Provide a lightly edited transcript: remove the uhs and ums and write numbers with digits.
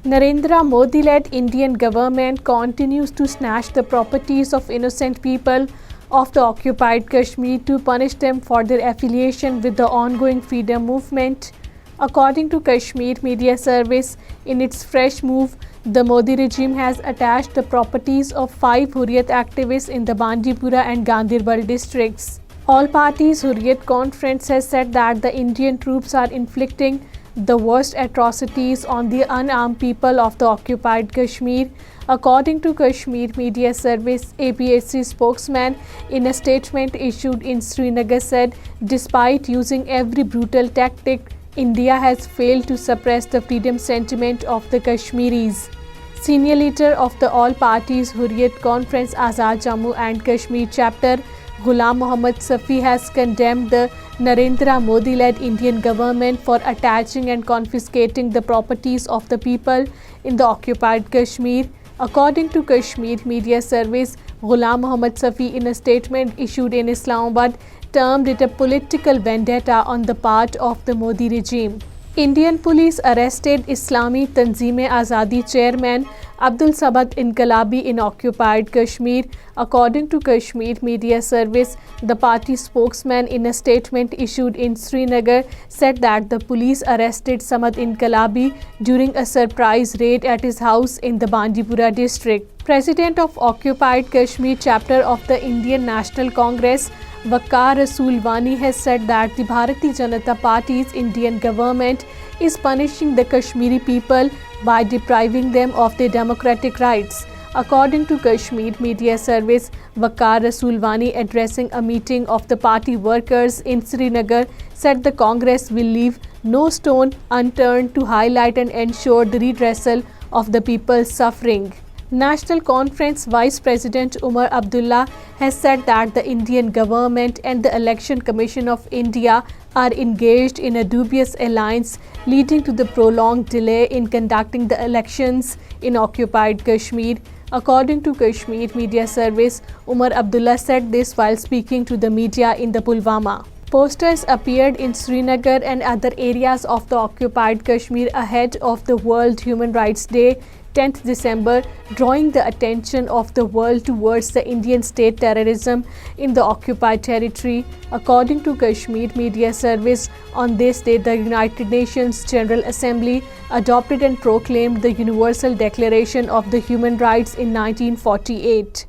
Narendra Modi-led Indian government continues to snatch the properties of innocent people of the occupied Kashmir to punish them for their affiliation with the ongoing freedom movement. According to Kashmir Media Service, in its fresh move, the Modi regime has attached the properties of 5 Hurriyat activists in the Bandipora and Ganderbal districts. All parties Hurriyat Conference has said that the Indian troops are inflicting the worst atrocities on the unarmed people of the occupied Kashmir. According to Kashmir Media Service, APHC spokesman in a statement issued in Srinagar said, despite using every brutal tactic, India has failed to suppress the freedom sentiment of the Kashmiris. Senior leader of the All Parties Hurriyat Conference Azad Jammu and Kashmir chapter, Ghulam Mohammad Safi, has condemned the Narendra Modi-led Indian government for attaching and confiscating the properties of the people in the occupied Kashmir. According to Kashmir Media Service, Ghulam Mohammad Safi, in a statement issued in Islamabad, termed it a political vendetta on the part of the Modi regime. Indian police arrested Islami Tanzeem-e-Azadi chairman Abdul Samad Inqalabi in occupied Kashmir. According to Kashmir Media Service, the party spokesman in a statement issued in Srinagar said that the police arrested Samad Inqalabi during a surprise raid at his house in the Bandipora district. President of occupied Kashmir chapter of the Indian National Congress, Waqar Rasoolwani, has said that the Bharatiya Janata Party's Indian government is punishing the Kashmiri people by depriving them of their democratic rights. According to Kashmir Media Service, Waqar Rasoolwani, addressing a meeting of the party workers in Srinagar, said the Congress will leave no stone unturned to highlight and ensure the redressal of the people's suffering. National Conference Vice President Umar Abdullah has said that the Indian government and the Election Commission of India are engaged in a dubious alliance, leading to the prolonged delay in conducting the elections in occupied Kashmir. According to Kashmir Media Service, Umar Abdullah said this while speaking to the media in the Pulwama. Posters appeared in Srinagar and other areas of the occupied Kashmir ahead of the World Human Rights Day, 10th December, drawing the attention of the world towards the Indian state terrorism in the occupied territory. According to Kashmir Media Service, on this day, the United Nations General Assembly adopted and proclaimed the Universal Declaration of the Human Rights in 1948.